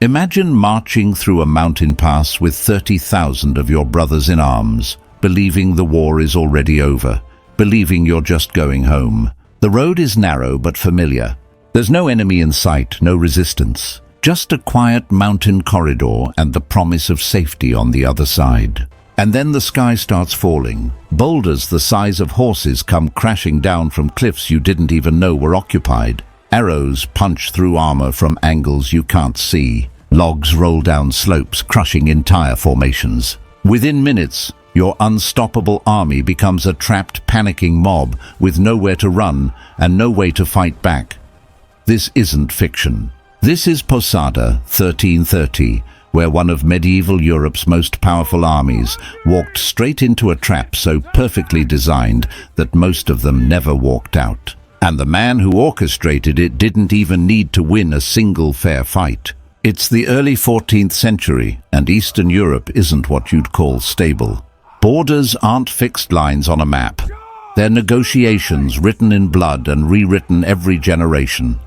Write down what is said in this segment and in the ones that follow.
Imagine marching through a mountain pass with 30,000 of your brothers in arms, believing the war is already over, believing you're just going home. The road is narrow but familiar. There's no enemy in sight, no resistance. Just a quiet mountain corridor and the promise of safety on the other side. And then the sky starts falling. Boulders the size of horses come crashing down from cliffs you didn't even know were occupied. Arrows punch through armor from angles you can't see. Logs roll down slopes, crushing entire formations. Within minutes, your unstoppable army becomes a trapped, panicking mob with nowhere to run and no way to fight back. This isn't fiction. This is Posada, 1330, where one of medieval Europe's most powerful armies walked straight into a trap so perfectly designed that most of them never walked out. And the man who orchestrated it didn't even need to win a single fair fight. It's the early 14th century, and Eastern Europe isn't what you'd call stable. Borders aren't fixed lines on a map. They're negotiations written in blood and rewritten every generation.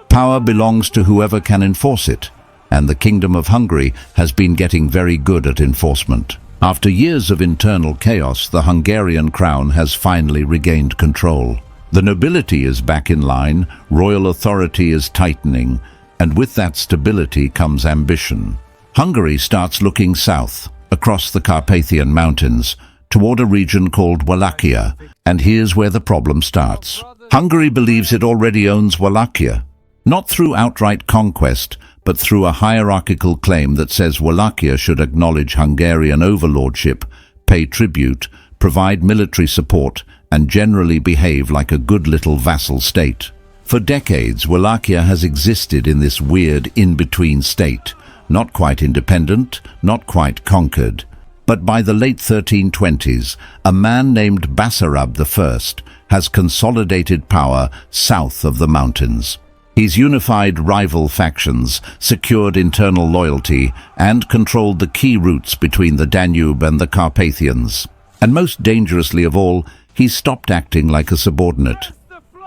Power belongs to whoever can enforce it, and the Kingdom of Hungary has been getting very good at enforcement. After years of internal chaos, the Hungarian crown has finally regained control. The nobility is back in line, royal authority is tightening, and with that stability comes ambition. Hungary starts looking south, across the Carpathian Mountains, toward a region called Wallachia, and here's where the problem starts. Hungary believes it already owns Wallachia, not through outright conquest, but through a hierarchical claim that says Wallachia should acknowledge Hungarian overlordship, pay tribute, provide military support, and generally behave like a good little vassal state. For decades, Wallachia has existed in this weird in-between state, not quite independent, not quite conquered. But by the late 1320s, a man named Basarab I has consolidated power south of the mountains. He's unified rival factions, secured internal loyalty, and controlled the key routes between the Danube and the Carpathians. And most dangerously of all, he's stopped acting like a subordinate.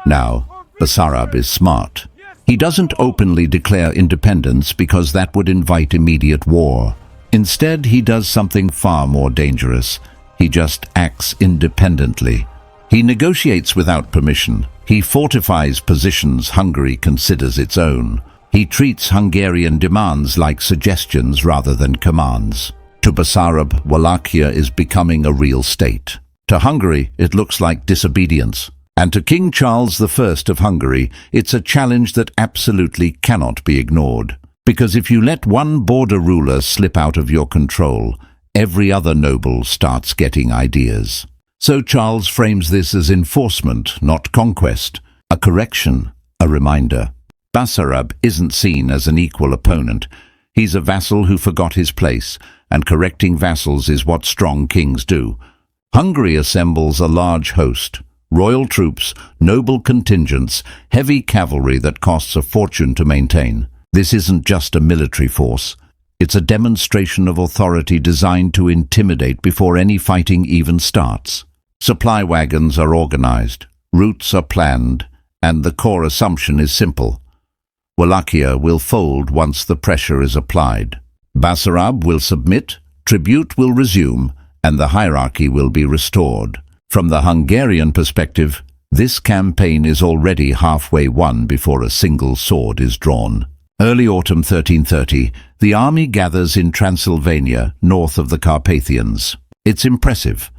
Now, Basarab is smart. He doesn't openly declare independence because that would invite immediate war. Instead, he does something far more dangerous. He just acts independently. He negotiates without permission. He fortifies positions Hungary considers its own. He treats Hungarian demands like suggestions rather than commands. To Basarab, Wallachia is becoming a real state. To Hungary, it looks like disobedience. And to King Charles I of Hungary, it's a challenge that absolutely cannot be ignored. Because if you let one border ruler slip out of your control, every other noble starts getting ideas. So Charles frames this as enforcement, not conquest, a correction, a reminder. Basarab isn't seen as an equal opponent. He's a vassal who forgot his place, and correcting vassals is what strong kings do. Hungary assembles a large host, royal troops, noble contingents, heavy cavalry that costs a fortune to maintain. This isn't just a military force. It's a demonstration of authority designed to intimidate before any fighting even starts. Supply wagons are organized, routes are planned, and the core assumption is simple. Wallachia will fold once the pressure is applied. Basarab will submit, tribute will resume, and the hierarchy will be restored. From the Hungarian perspective, this campaign is already halfway won before a single sword is drawn. Early autumn 1330, the army gathers in Transylvania, north of the Carpathians. It's impressive.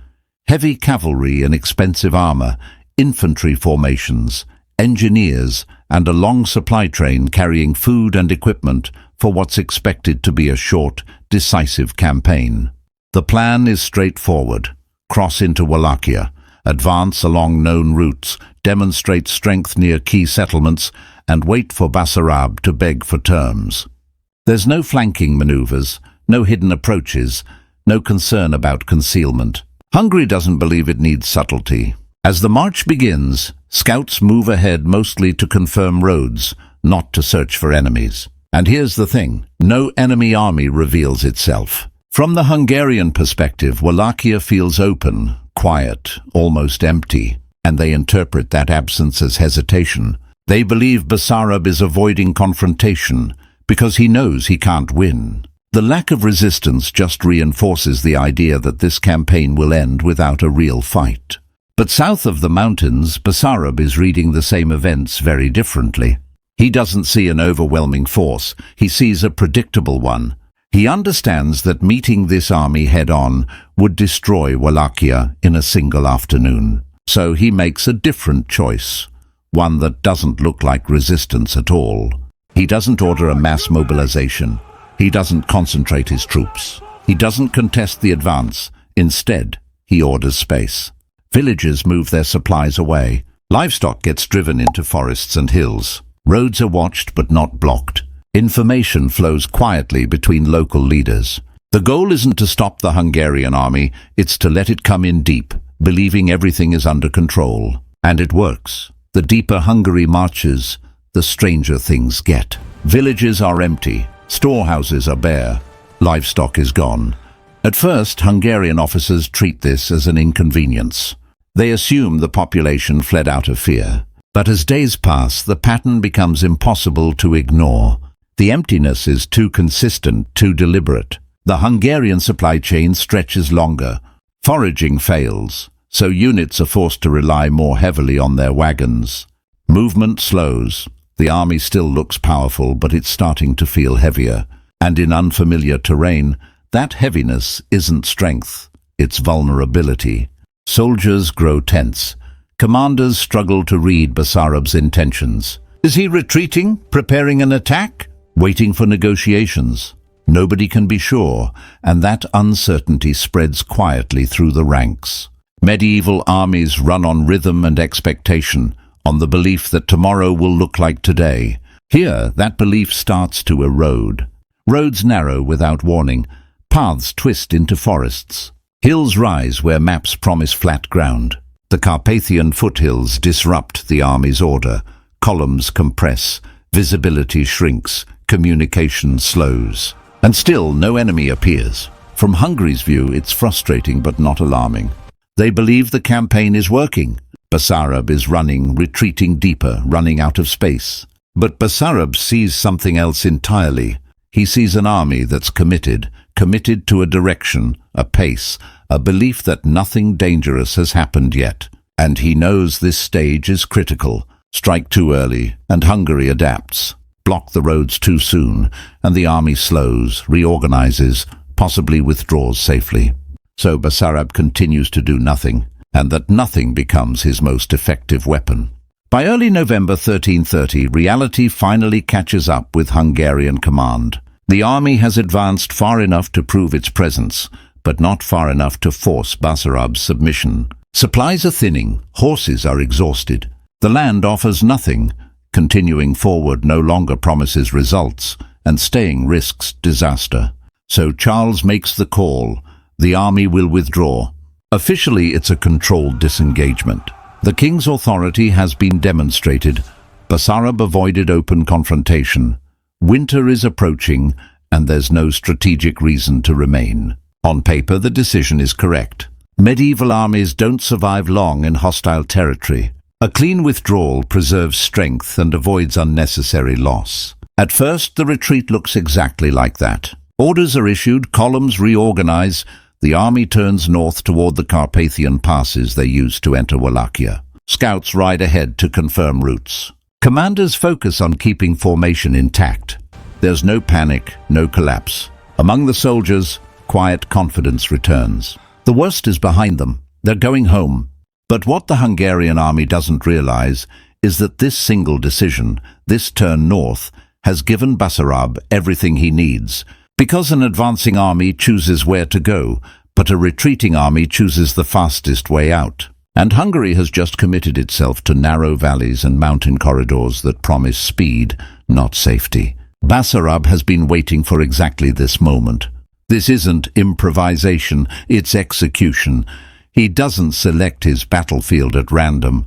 Heavy cavalry and expensive armor, infantry formations, engineers, and a long supply train carrying food and equipment for what's expected to be a short, decisive campaign. The plan is straightforward. Cross into Wallachia, advance along known routes, demonstrate strength near key settlements, and wait for Basarab to beg for terms. There's no flanking maneuvers, no hidden approaches, no concern about concealment. Hungary doesn't believe it needs subtlety. As the march begins, scouts move ahead mostly to confirm roads, not to search for enemies. And here's the thing, no enemy army reveals itself. From the Hungarian perspective, Wallachia feels open, quiet, almost empty, and they interpret that absence as hesitation. They believe Basarab is avoiding confrontation, because he knows he can't win. The lack of resistance just reinforces the idea that this campaign will end without a real fight. But south of the mountains, Basarab is reading the same events very differently. He doesn't see an overwhelming force, he sees a predictable one. He understands that meeting this army head-on would destroy Wallachia in a single afternoon. So he makes a different choice, one that doesn't look like resistance at all. He doesn't order a mass mobilization. He doesn't concentrate his troops. He doesn't contest the advance. Instead, he orders space. Villages move their supplies away. Livestock gets driven into forests and hills. Roads are watched but not blocked. Information flows quietly between local leaders. The goal isn't to stop the Hungarian army, it's to let it come in deep, believing everything is under control. And it works. The deeper Hungary marches, the stranger things get. Villages are empty. Storehouses are bare. Livestock is gone. At first, Hungarian officers treat this as an inconvenience. They assume the population fled out of fear. But as days pass, the pattern becomes impossible to ignore. The emptiness is too consistent, too deliberate. The Hungarian supply chain stretches longer. Foraging fails, so units are forced to rely more heavily on their wagons. Movement slows. The army still looks powerful, but it's starting to feel heavier. And in unfamiliar terrain, that heaviness isn't strength, it's vulnerability. Soldiers grow tense. Commanders struggle to read Basarab's intentions. Is he retreating, preparing an attack, waiting for negotiations? Nobody can be sure, and that uncertainty spreads quietly through the ranks. Medieval armies run on rhythm and expectation, on the belief that tomorrow will look like today. Here, that belief starts to erode. Roads narrow without warning. Paths twist into forests. Hills rise where maps promise flat ground. The Carpathian foothills disrupt the army's order. Columns compress. Visibility shrinks. Communication slows. And still no enemy appears. From Hungary's view, it's frustrating but not alarming. They believe the campaign is working. Basarab is running, retreating deeper, running out of space. But Basarab sees something else entirely. He sees an army that's committed to a direction, a pace, a belief that nothing dangerous has happened yet. And he knows this stage is critical. Strike too early, and Hungary adapts. Block the roads too soon, and the army slows, reorganizes, possibly withdraws safely. So Basarab continues to do nothing, and that nothing becomes his most effective weapon. By early November 1330, reality finally catches up with Hungarian command. The army has advanced far enough to prove its presence, but not far enough to force Basarab's submission. Supplies are thinning, horses are exhausted. The land offers nothing. Continuing forward no longer promises results, and staying risks disaster. So Charles makes the call. The army will withdraw. Officially, it's a controlled disengagement. The king's authority has been demonstrated. Basarab avoided open confrontation. Winter is approaching, and there's no strategic reason to remain. On paper, the decision is correct. Medieval armies don't survive long in hostile territory. A clean withdrawal preserves strength and avoids unnecessary loss. At first, the retreat looks exactly like that. Orders are issued, columns reorganize. The army turns north toward the Carpathian passes they used to enter Wallachia. Scouts ride ahead to confirm routes. Commanders focus on keeping formation intact. There's no panic, no collapse. Among the soldiers, quiet confidence returns. The worst is behind them. They're going home. But what the Hungarian army doesn't realize is that this single decision, this turn north, has given Basarab everything he needs. Because an advancing army chooses where to go, but a retreating army chooses the fastest way out. And Hungary has just committed itself to narrow valleys and mountain corridors that promise speed, not safety. Basarab has been waiting for exactly this moment. This isn't improvisation, it's execution. He doesn't select his battlefield at random.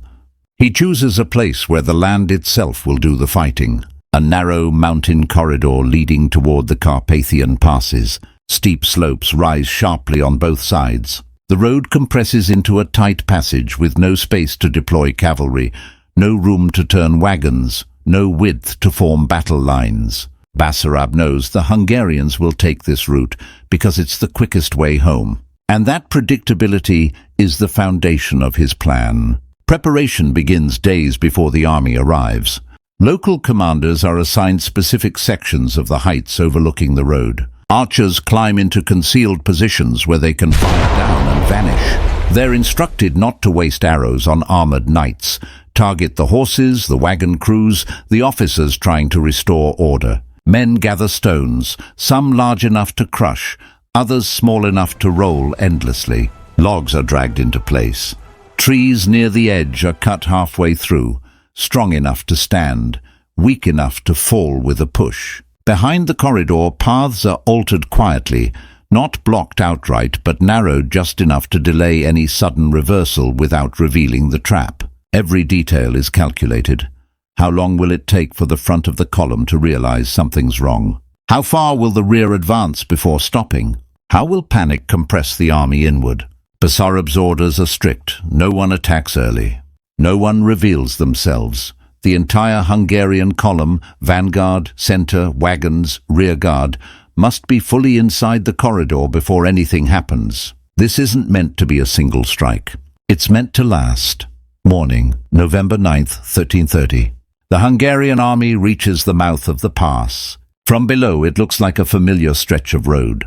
He chooses a place where the land itself will do the fighting. A narrow mountain corridor leading toward the Carpathian passes. Steep slopes rise sharply on both sides. The road compresses into a tight passage with no space to deploy cavalry, no room to turn wagons, no width to form battle lines. Basarab knows the Hungarians will take this route because it's the quickest way home. And that predictability is the foundation of his plan. Preparation begins days before the army arrives. Local commanders are assigned specific sections of the heights overlooking the road. Archers climb into concealed positions where they can fire down and vanish. They're instructed not to waste arrows on armored knights. Target the horses, the wagon crews, the officers trying to restore order. Men gather stones, some large enough to crush, others small enough to roll endlessly. Logs are dragged into place. Trees near the edge are cut halfway through, strong enough to stand, weak enough to fall with a push. Behind the corridor, paths are altered quietly, not blocked outright, but narrowed just enough to delay any sudden reversal without revealing the trap. Every detail is calculated. How long will it take for the front of the column to realize something's wrong? How far will the rear advance before stopping? How will panic compress the army inward? Basarab's orders are strict. No one attacks early. No one reveals themselves. The entire Hungarian column, vanguard, center, wagons, rear guard, must be fully inside the corridor before anything happens. This isn't meant to be a single strike. It's meant to last. Morning, November 9th, 1330. The Hungarian army reaches the mouth of the pass. From below, it looks like a familiar stretch of road.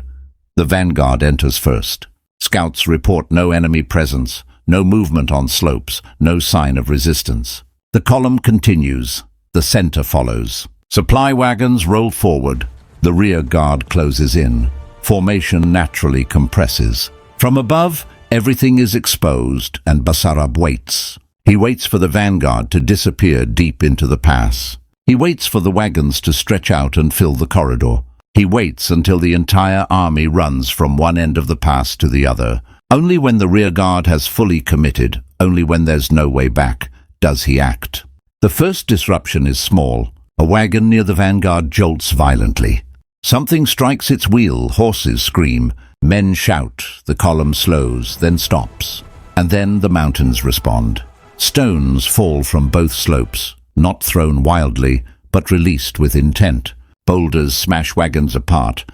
The vanguard enters first. Scouts report no enemy presence, no movement on slopes, no sign of resistance. The column continues. The center follows. Supply wagons roll forward. The rear guard closes in. Formation naturally compresses. From above, everything is exposed, and Basarab waits. He waits for the vanguard to disappear deep into the pass. He waits for the wagons to stretch out and fill the corridor. He waits until the entire army runs from one end of the pass to the other. Only when the rear guard has fully committed, only when there's no way back, does he act. The first disruption is small. A wagon near the vanguard jolts violently. Something strikes its wheel, horses scream, men shout, the column slows, then stops. And then the mountains respond. Stones fall from both slopes, not thrown wildly, but released with intent. Boulders smash wagons apart.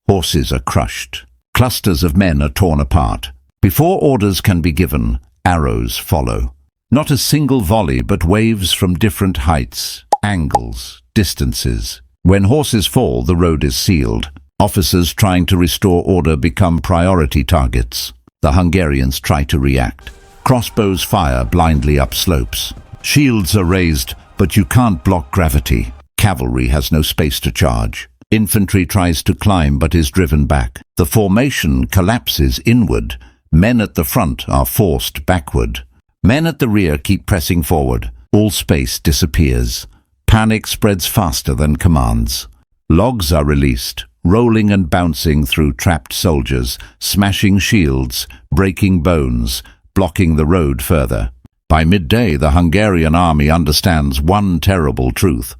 Horses are crushed. Clusters of men are torn apart. Before orders can be given, arrows follow. Not a single volley, but waves from different heights, angles, distances. When horses fall, the road is sealed. Officers trying to restore order become priority targets. The Hungarians try to react. Crossbows fire blindly up slopes. Shields are raised, but you can't block gravity. Cavalry has no space to charge. Infantry tries to climb but is driven back. The formation collapses inward. Men at the front are forced backward. Men at the rear keep pressing forward. All space disappears. Panic spreads faster than commands. Logs are released, rolling and bouncing through trapped soldiers, smashing shields, breaking bones, blocking the road further. By midday, the Hungarian army understands one terrible truth.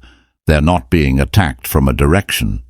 They're not being attacked from a direction.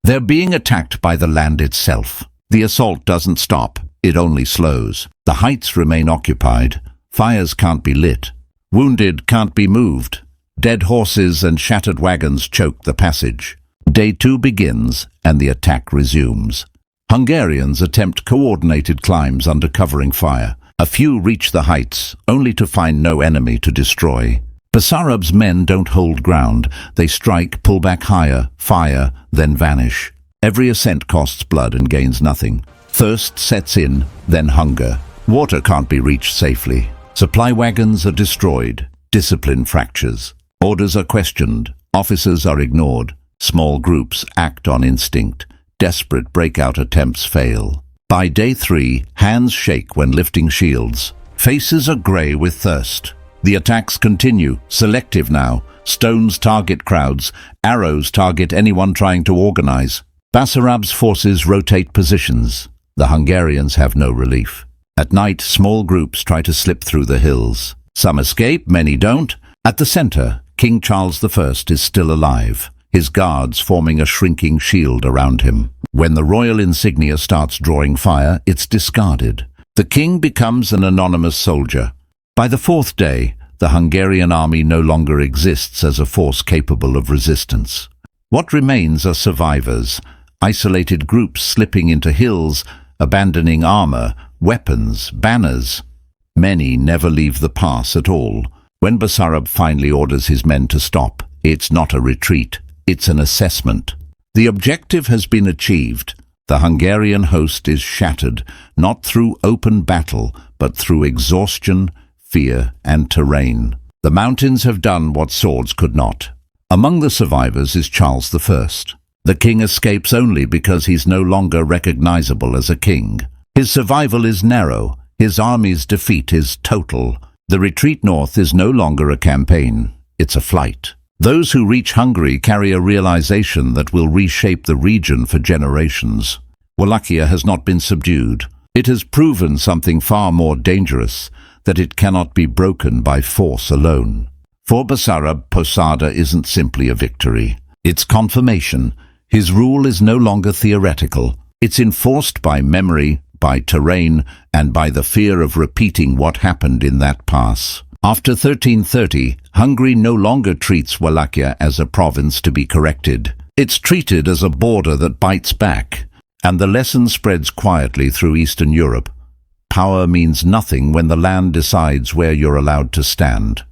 They're being attacked by the land itself. The assault doesn't stop, it only slows. The heights remain occupied. Fires can't be lit. Wounded can't be moved. Dead horses and shattered wagons choke the passage. Day 2 begins, and the attack resumes. Hungarians attempt coordinated climbs under covering fire. A few reach the heights, only to find no enemy to destroy. Basarab's men don't hold ground. They strike, pull back higher, fire, then vanish. Every ascent costs blood and gains nothing. Thirst sets in, then hunger. Water can't be reached safely. Supply wagons are destroyed. Discipline fractures. Orders are questioned. Officers are ignored. Small groups act on instinct. Desperate breakout attempts fail. By day 3, hands shake when lifting shields. Faces are grey with thirst. The attacks continue, selective now. Stones target crowds. Arrows target anyone trying to organize. Basarab's forces rotate positions. The Hungarians have no relief. At night, small groups try to slip through the hills. Some escape, many don't. At the center, King Charles I is still alive, his guards forming a shrinking shield around him. When the royal insignia starts drawing fire, it's discarded. The king becomes an anonymous soldier. By the 4th day, the Hungarian army no longer exists as a force capable of resistance. What remains are survivors, isolated groups slipping into hills, abandoning armor, weapons, banners. Many never leave the pass at all. When Basarab finally orders his men to stop, it's not a retreat, it's an assessment. The objective has been achieved. The Hungarian host is shattered, not through open battle, but through exhaustion, fear, and terrain. The mountains have done what swords could not. Among the survivors is Charles I. The king escapes only because he's no longer recognizable as a king. His survival is narrow, his army's defeat is total. The retreat north is no longer a campaign, it's a flight. Those who reach Hungary carry a realization that will reshape the region for generations. Wallachia has not been subdued. It has proven something far more dangerous, that it cannot be broken by force alone. For Basarab, Posada isn't simply a victory. It's confirmation. His rule is no longer theoretical. It's enforced by memory, by terrain, and by the fear of repeating what happened in that pass. After 1330, Hungary no longer treats Wallachia as a province to be corrected. It's treated as a border that bites back, and the lesson spreads quietly through Eastern Europe. Power means nothing when the land decides where you're allowed to stand.